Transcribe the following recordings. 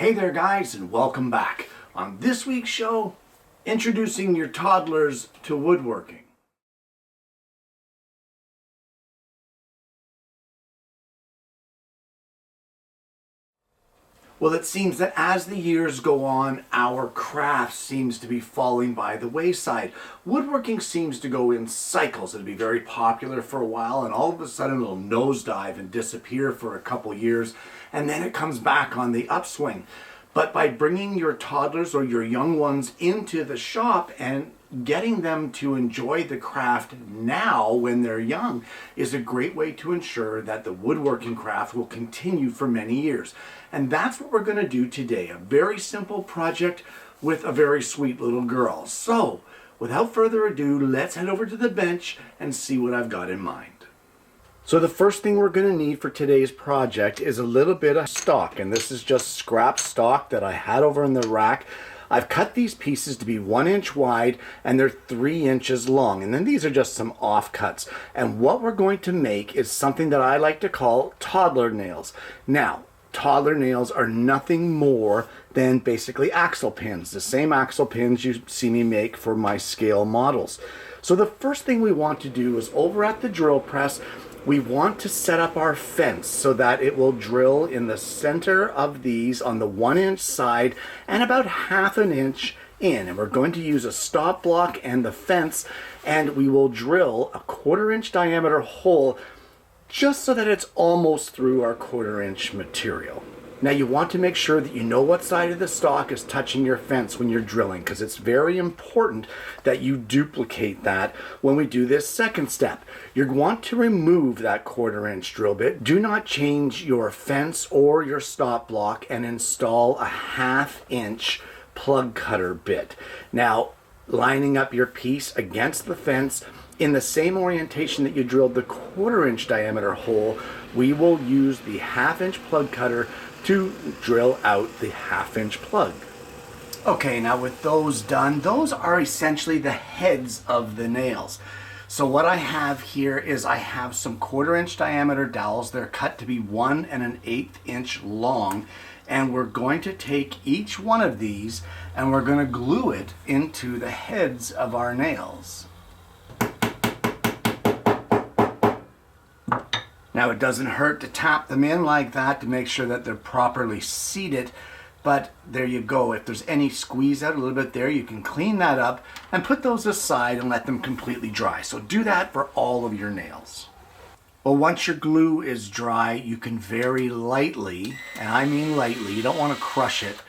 Hey there guys, and welcome back. On this week's show, introducing your toddlers to woodworking. Well, it seems that as the years go on, our craft seems to be falling by the wayside. Woodworking seems to go in cycles. It'll be very popular for a while, and all of a sudden it'll nosedive and disappear for a couple years, and then it comes back on the upswing. But by bringing your toddlers or your young ones into the shop and getting them to enjoy the craft now when they're young is a great way to ensure that the woodworking craft will continue for many years. And that's what we're going to do today, a very simple project with a very sweet little girl. So, without further ado, let's head over to the bench and see what I've got in mind. So the first thing we're going to need for today's project is a little bit of stock, and this is just scrap stock that I had over in the rack. I've cut these pieces to be 1 inch wide and they're 3 inches long, and then these are just some offcuts. And what we're going to make is something that I like to call toddler nails. Now, toddler nails are nothing more than basically axle pins, the same axle pins you see me make for my scale models. So the first thing we want to do is over at the drill press, we want to set up our fence so that it will drill in the center of these on the 1 inch side and about 1/2 inch in. And we're going to use a stop block and the fence, and we will drill a 1/4 inch diameter hole just so that it's almost through our 1/4 inch material. Now you want to make sure that you know what side of the stock is touching your fence when you're drilling, because it's very important that you duplicate that when we do this second step. You want to remove that 1/4 inch drill bit. Do not change your fence or your stop block and install a 1/2 inch plug cutter bit. Now, lining up your piece against the fence in the same orientation that you drilled the 1/4 inch diameter hole, we will use the 1/2 inch plug cutter to drill out the 1/2 inch plug. Okay, now with those done, those are essentially the heads of the nails. So what I have here is I have some 1/4 inch diameter dowels. They're cut to be 1 1/8 inch long, and we're going to take each one of these and we're going to glue it into the heads of our nails. Now it doesn't hurt to tap them in like that to make sure that they're properly seated, but there you go. If there's any squeeze out a little bit there, you can clean that up and put those aside and let them completely dry. So do that for all of your nails. Well, once your glue is dry, you can very lightly, and I mean lightly, you don't want to crush it,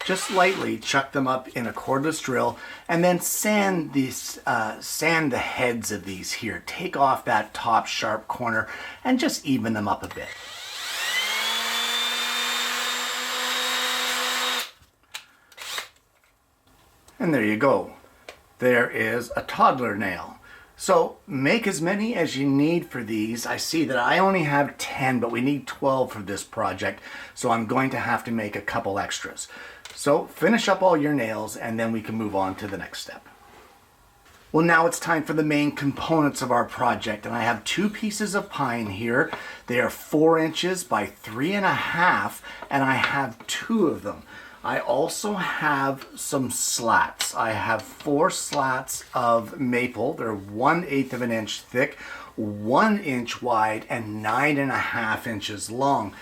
just lightly chuck them up in a cordless drill and then sand the heads of these here. Take off that top sharp corner and just even them up a bit. And there you go. There is a toddler nail. So make as many as you need for these. I see that I only have 10, but we need 12 for this project, so I'm going to have to make a couple extras. So finish up all your nails and then we can move on to the next step. Well, now it's time for the main components of our project, and I have 2 pieces of pine here. They are 4 inches by 3.5, and I have 2 of them. I also have some slats. I have 4 slats of maple. They're 1/8 of an inch thick, 1 inch wide, and 9.5 inches long.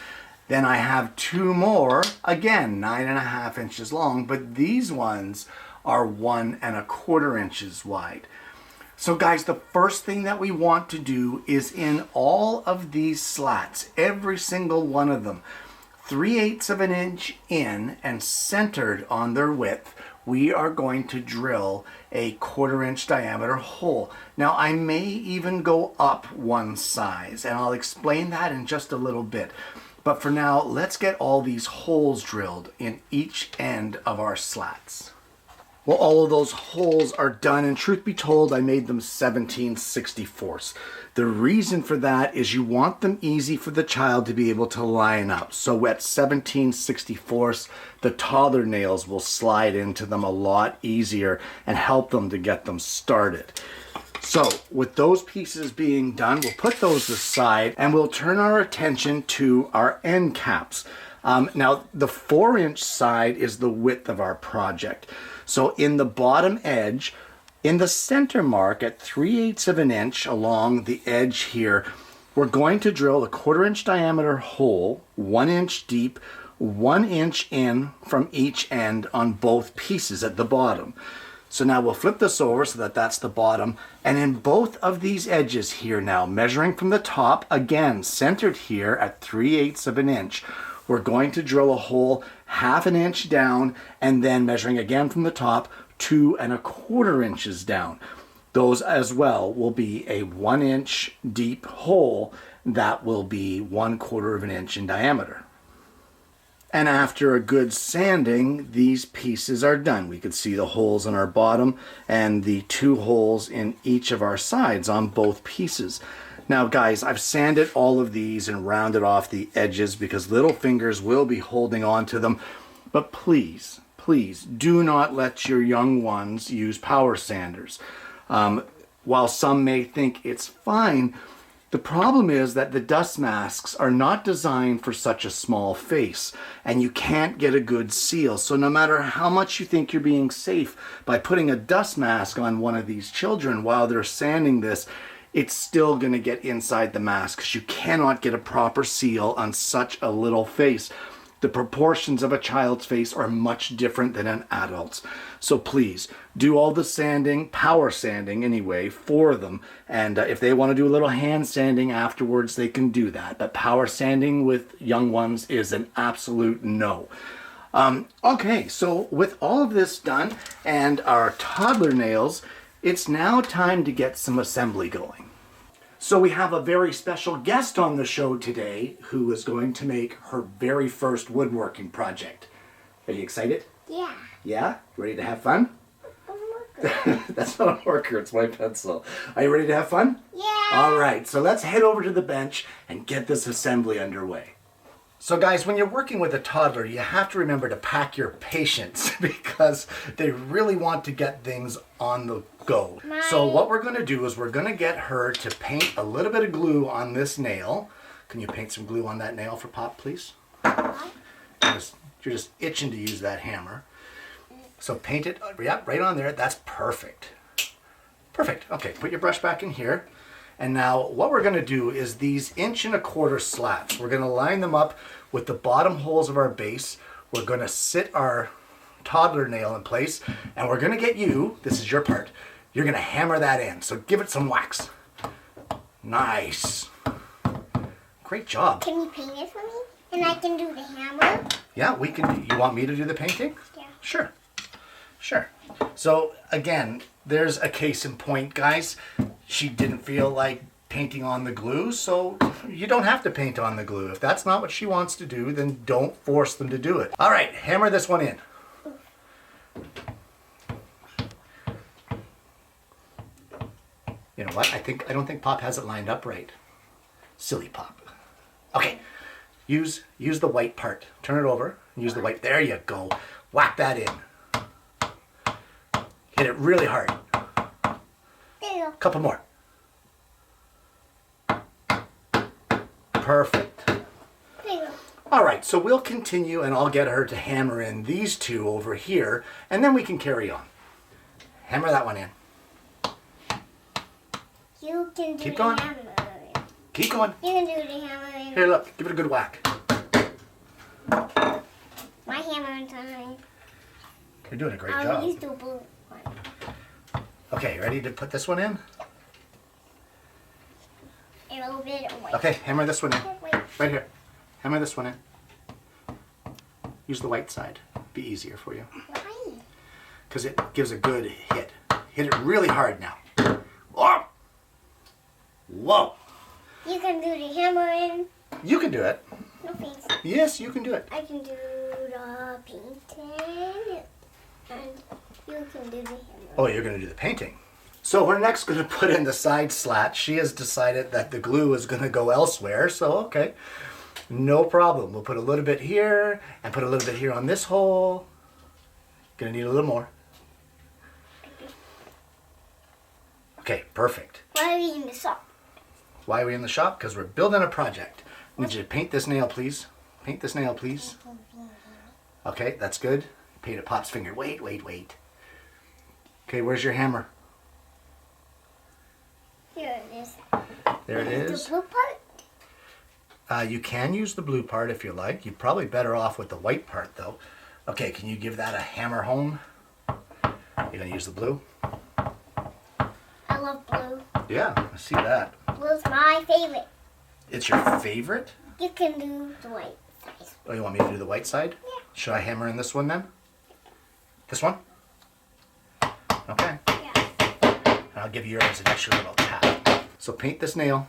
Then I have 2 more, again 9.5 inches long, but these ones are 1 1/4 inches wide. So guys, the first thing that we want to do is in all of these slats, every single one of them, 3/8 of an inch in and centered on their width, we are going to drill a 1/4 inch diameter hole. Now I may even go up one size, and I'll explain that in just a little bit. But for now, let's get all these holes drilled in each end of our slats. Well, all of those holes are done, and truth be told, I made them 17/64. The reason for that is you want them easy for the child to be able to line up. So at 17/64, the toddler nails will slide into them a lot easier and help them to get them started. So with those pieces being done, we'll put those aside and we'll turn our attention to our end caps. Now, the 4-inch side is the width of our project. So in the bottom edge, in the center mark at 3/8 of an inch along the edge here, we're going to drill a 1/4 inch diameter hole, 1 inch deep, 1 inch in from each end on both pieces at the bottom. So now we'll flip this over so that that's the bottom. And in both of these edges here now, measuring from the top, again, centered here at 3/8 of an inch, we're going to drill a hole 1/2 inch down and then measuring again from the top, 2 1/4 inches down. Those as well will be a 1 inch deep hole that will be 1/4 of an inch in diameter. And after a good sanding, these pieces are done. We could see the holes in our bottom and the 2 holes in each of our sides on both pieces. Now guys, I've sanded all of these and rounded off the edges because little fingers will be holding on to them. But please, please do not let your young ones use power sanders. While some may think it's fine, the problem is that the dust masks are not designed for such a small face, and you can't get a good seal. So no matter how much you think you're being safe by putting a dust mask on one of these children while they're sanding this, it's still going to get inside the mask because you cannot get a proper seal on such a little face. The proportions of a child's face are much different than an adult's. So please, do all the sanding, power sanding anyway, for them. And if they want to do a little hand sanding afterwards, they can do that. But power sanding with young ones is an absolute no. Okay, so with all of this done and our toddler nails, it's now time to get some assembly going. So we have a very special guest on the show today who is going to make her very first woodworking project. Are you excited? Yeah. Yeah? Ready to have fun? A marker. That's not a marker, it's my pencil. Are you ready to have fun? Yeah. All right, so let's head over to the bench and get this assembly underway. So guys, when you're working with a toddler, you have to remember to pack your patience because they really want to get things on the go. So what we're going to do is we're going to get her to paint a little bit of glue on this nail. Can you paint some glue on that nail for Pop, please? You're just itching to use that hammer. So paint it, yeah, right on there. That's perfect. Perfect. Okay, put your brush back in here. And now what we're going to do is these 1.25 inch slats. We're going to line them up with the bottom holes of our base. We're going to sit our toddler nail in place, and we're going to get you, this is your part, you're going to hammer that in. So give it some wax. Nice. Great job. Can you paint it for me? And I can do the hammer? Yeah, we can. You want me to do the painting? Yeah. Sure. Sure. So again, there's a case in point, guys. She didn't feel like painting on the glue, so you don't have to paint on the glue. If that's not what she wants to do, then don't force them to do it. All right, hammer this one in. You know what? I don't think Pop has it lined up right. Silly Pop. Okay, use the white part. Turn it over. Use the white. There you go. Whack that in. Hit it really hard. There you go. Couple more. Perfect. There you go. All right, so we'll continue and I'll get her to hammer in these two over here and then we can carry on. Hammer that one in. You can do Keep the going. hammer. Keep going. You can do the hammer. Here, look. Give it a good whack. My hammer time. You're doing a great I'll job. use the blue one. Okay, ready to put this one in? A little bit of white. Okay, hammer this one in. Wait. Right here. Hammer this one in. Use the white side. Be easier for you. Why? Because it gives a good hit. Hit it really hard now. Oh! Whoa! You can do the hammer in. You can do it. No thanks. Yes, you can do it. I can do the painting. And you can do the hammer. Oh, you're going to do the painting. So we're next going to put in the side slat. She has decided that the glue is going to go elsewhere. So, okay, no problem. We'll put a little bit here and put a little bit here on this hole. Going to need a little more. Okay, perfect. Why are we in the shop? Why are we in the shop? Because we're building a project. I need you to paint this nail, please. Paint this nail, please. Okay, that's good. Painted Pop's finger. Wait. Okay, where's your hammer? Here it is. There it is. The blue part? You can use the blue part if you like. You're probably better off with the white part though. Okay, can you give that a hammer home? You're gonna use the blue? I love blue. Yeah, I see that. Blue's my favorite. It's your favorite? You can do the white side. Oh, you want me to do the white side? Yeah. Should I hammer in this one then? This one? Okay. Yeah. I'll give yours an extra little tap. So paint this nail.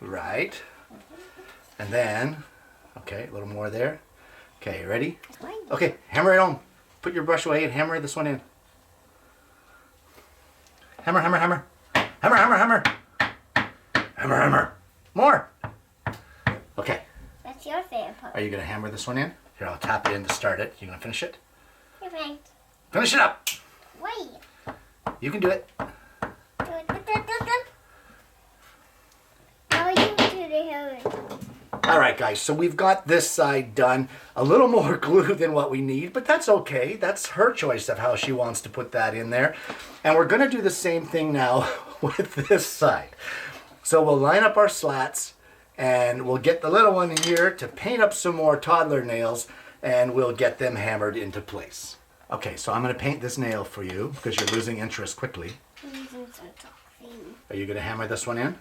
Right. And then, okay, a little more there. Okay, you ready? Okay, hammer it home. Put your brush away and hammer this one in. Hammer. Hammer. More. Okay. That's your favorite part. Are you going to hammer this one in? Here, I'll tap it in to start it. You going to finish it? You're right. Finish it up. Wait. You can do it. Now you do the hair. All right, guys, so we've got this side done. A little more glue than what we need, but that's okay. That's her choice of how she wants to put that in there. And we're going to do the same thing now with this side. So we'll line up our slats, and we'll get the little one in here to paint up some more toddler nails, and we'll get them hammered into place. Okay, so I'm going to paint this nail for you because you're losing interest quickly. Are you going to hammer this one in?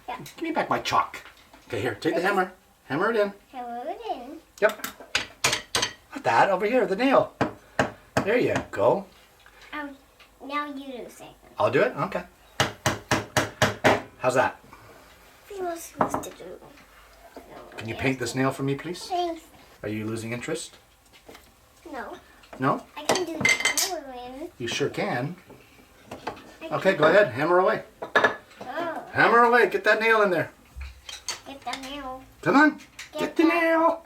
Yeah. Give me back my chalk. Okay, here, take the hammer. Hammer it in. Hammer it in. Yep. Not that, over here, the nail. There you go. Now you do the second. I'll do it? Okay. How's that? We were supposed to do. Can you paint this nail for me, please? Thanks. Are you losing interest? No. No? I can do the hammer in. You sure can. Okay, go ahead. Hammer away. Oh. Hammer away. Get that nail in there. Get the nail. Come on. Get the that. nail.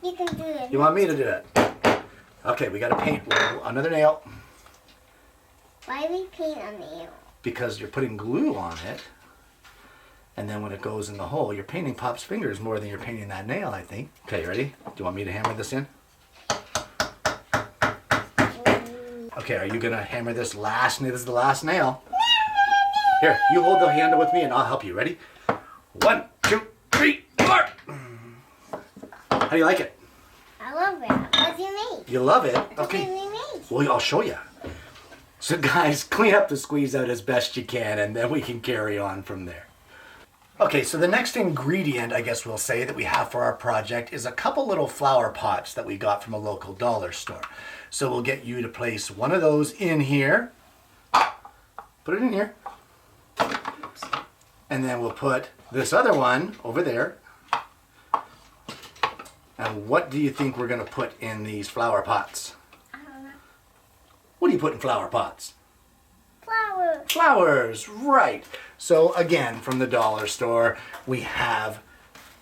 You can do it. You want me to do it? Okay, we got to paint another nail Why we paint a nail? because you're putting glue on it. And then when it goes in the hole, you're painting Pop's fingers more than you're painting that nail, I think. Okay, you ready? Do you want me to hammer this in? Okay, are you going to hammer this last nail? This is the last nail. Here, you hold the handle with me and I'll help you. Ready? 1, 2, 3, 4. How do you like it? I love that. What do you make? You love it? What do Okay. you make? Well, I'll show you. So guys, clean up the squeeze out as best you can and then we can carry on from there. Okay, so the next ingredient, I guess we'll say, that we have for our project is a couple little flower pots that we got from a local dollar store. So we'll get you to place one of those in here. Put it in here. And then we'll put this other one over there. And what do you think we're going to put in these flower pots? I don't know. What do you put in flower pots? Flower. Flowers, right. So again, from the dollar store, we have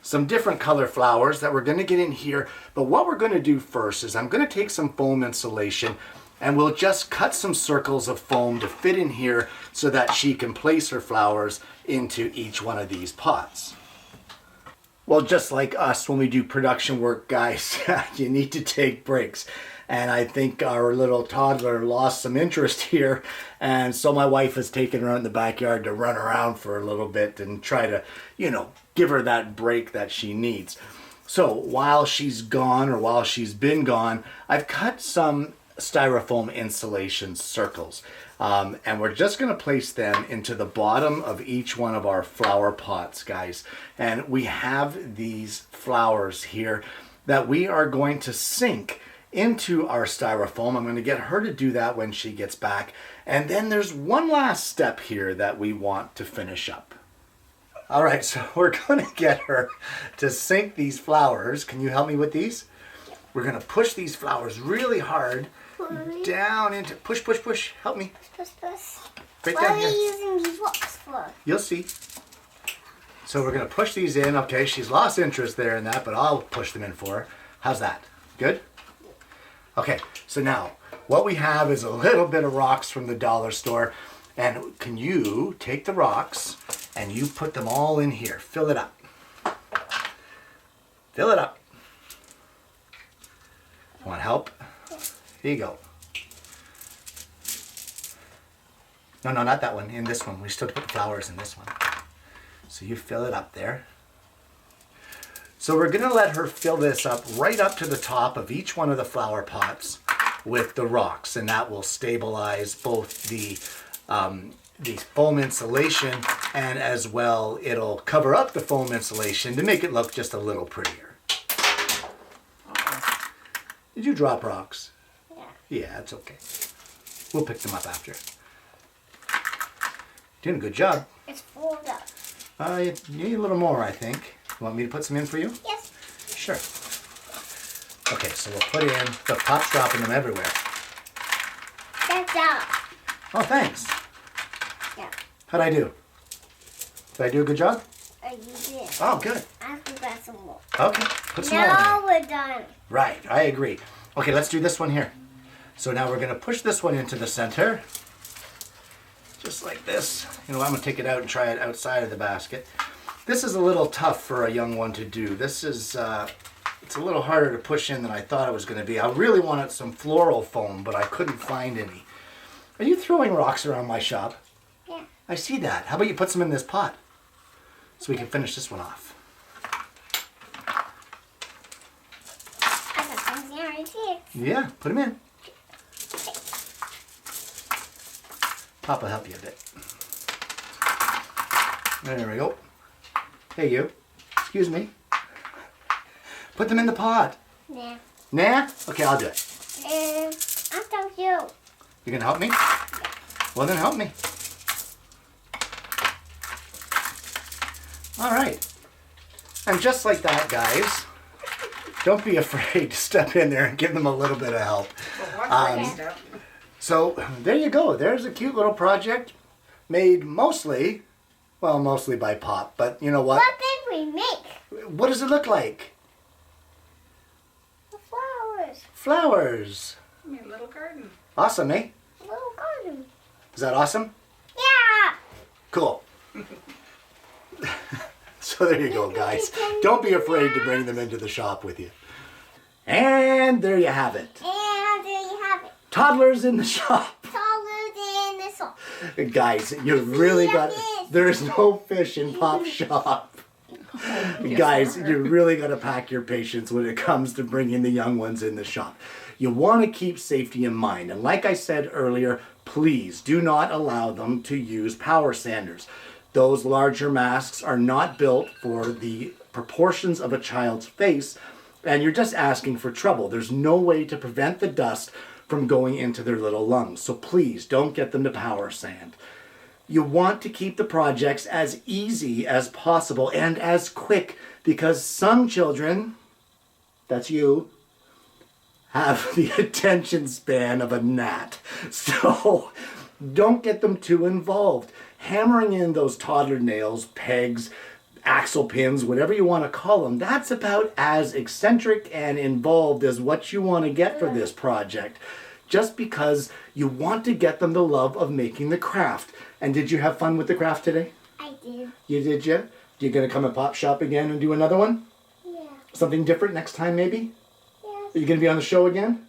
some different color flowers that we're going to get in here. But what we're going to do first is I'm going to take some foam insulation and we'll just cut some circles of foam to fit in here so that she can place her flowers into each one of these pots. Well, just like us when we do production work, guys, you need to take breaks. And I think our little toddler lost some interest here. And so my wife has taken her out in the backyard to run around for a little bit and try to, give her that break that she needs. So while she's gone, or while she's been gone, I've cut some styrofoam insulation circles. And we're just going to place them into the bottom of each one of our flower pots, guys. And we have these flowers here that we are going to sink into our styrofoam. I'm going to get her to do that when she gets back. And then there's one last step here that we want to finish up. All right, so we're going to get her to sink these flowers. Can you help me with these? We're going to push these flowers really hard down into, push, help me. Push. Right What down are here. you using these rocks for? You'll see. So we're going to push these in. Okay, she's lost interest there in that, but I'll push them in for her. How's that? Good? Okay, so now what we have is a little bit of rocks from the dollar store. And can you take the rocks and you put them all in here. Fill it up. Fill it up. Want help? Here you go. No, not that one. In this one. We still put the flowers in this one. So you fill it up there. So we're going to let her fill this up right up to the top of each one of the flower pots with the rocks, and that will stabilize both the foam insulation, and as well it'll cover up the foam insulation to make it look just a little prettier. Did you drop rocks? Yeah. Yeah, it's okay. We'll pick them up after. Doing a good job. It's full up. You need a little more, I think. You want me to put some in for you? Yes. Sure. Okay, so we'll put in, the Pop's dropping them everywhere. That's out. Oh, thanks. Yeah. How'd I do? Did I do a good job? You did. Oh, good. I forgot some more. Okay, put some more in Now there. we're done. Right, I agree. Okay, let's do this one here. So now we're going to push this one into the center. Just like this. You know, I'm going to take it out and try it outside of the basket. This is a little tough for a young one to do. This is, it's a little harder to push in than I thought it was going to be. I really wanted some floral foam, but I couldn't find any. Are you throwing rocks around my shop? Yeah. I see that. How about you put some in this pot so we can finish this one off? I got some there too. Yeah, put them in. Pop will help you a bit. There we go. Hey you, excuse me. Put them in the pot. Nah. Nah? Okay, I'll do it. I'll help you. You gonna help me? Well then help me. All right. And just like that, guys, don't be afraid to step in there and give them a little bit of help. So there you go. There's a cute little project made mostly by Pop. But you know what? What did we make? What does it look like? The flowers. Flowers. Your little garden. Awesome, eh? A little garden. Is that awesome? Yeah. Cool. So there you go, guys. Don't be afraid to bring them into the shop with you. And there you have it. And there you have it. Toddlers in the shop. Toddlers in the shop. Guys, you really got... There's no fish in Pop's shop. Guys, you really got to pack your patience when it comes to bringing the young ones in the shop. You want to keep safety in mind. And like I said earlier, please do not allow them to use power sanders. Those larger masks are not built for the proportions of a child's face, and you're just asking for trouble. There's no way to prevent the dust from going into their little lungs. So please don't get them to power sand. You want to keep the projects as easy as possible and as quick, because some children, that's you, have the attention span of a gnat. So don't get them too involved. Hammering in those toddler nails, pegs, axle pins, whatever you want to call them, that's about as eccentric and involved as what you want to get for this project. Just because you want to get them the love of making the craft. And did you have fun with the craft today? I did. You did, yeah? You gonna come and Pop shop again and do another one? Yeah. Something different next time, maybe? Yes. Are you gonna be on the show again?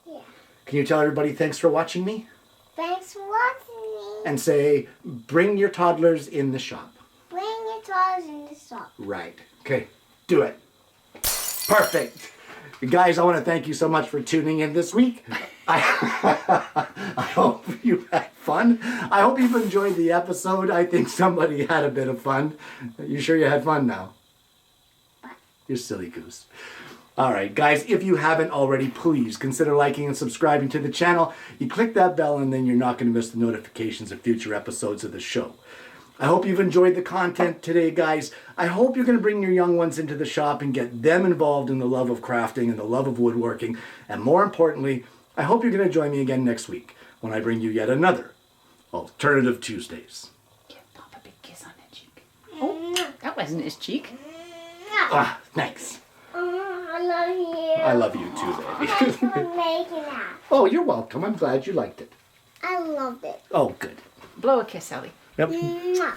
Yeah. Can you tell everybody thanks for watching me? Thanks for watching me. And say, bring your toddlers in the shop. Bring your toys in the shop. Right. Okay, do it. Perfect. Guys, I want to thank you so much for tuning in this week. I hope you had fun. I hope you've enjoyed the episode. I think somebody had a bit of fun. You sure you had fun now? You silly goose. All right, guys, if you haven't already, please consider liking and subscribing to the channel. You click that bell and then you're not going to miss the notifications of future episodes of the show. I hope you've enjoyed the content today, guys. I hope you're going to bring your young ones into the shop and get them involved in the love of crafting and the love of woodworking. And more importantly, I hope you're going to join me again next week when I bring you yet another Alternative Tuesdays. Give Pop a big kiss on that cheek. Oh, that wasn't his cheek. Ah, thanks. I love you. I love you too, Thanks baby. for making that. Oh, you're welcome. I'm glad you liked it. I loved it. Oh, good. Blow a kiss, Ellie. Yep. Mwah.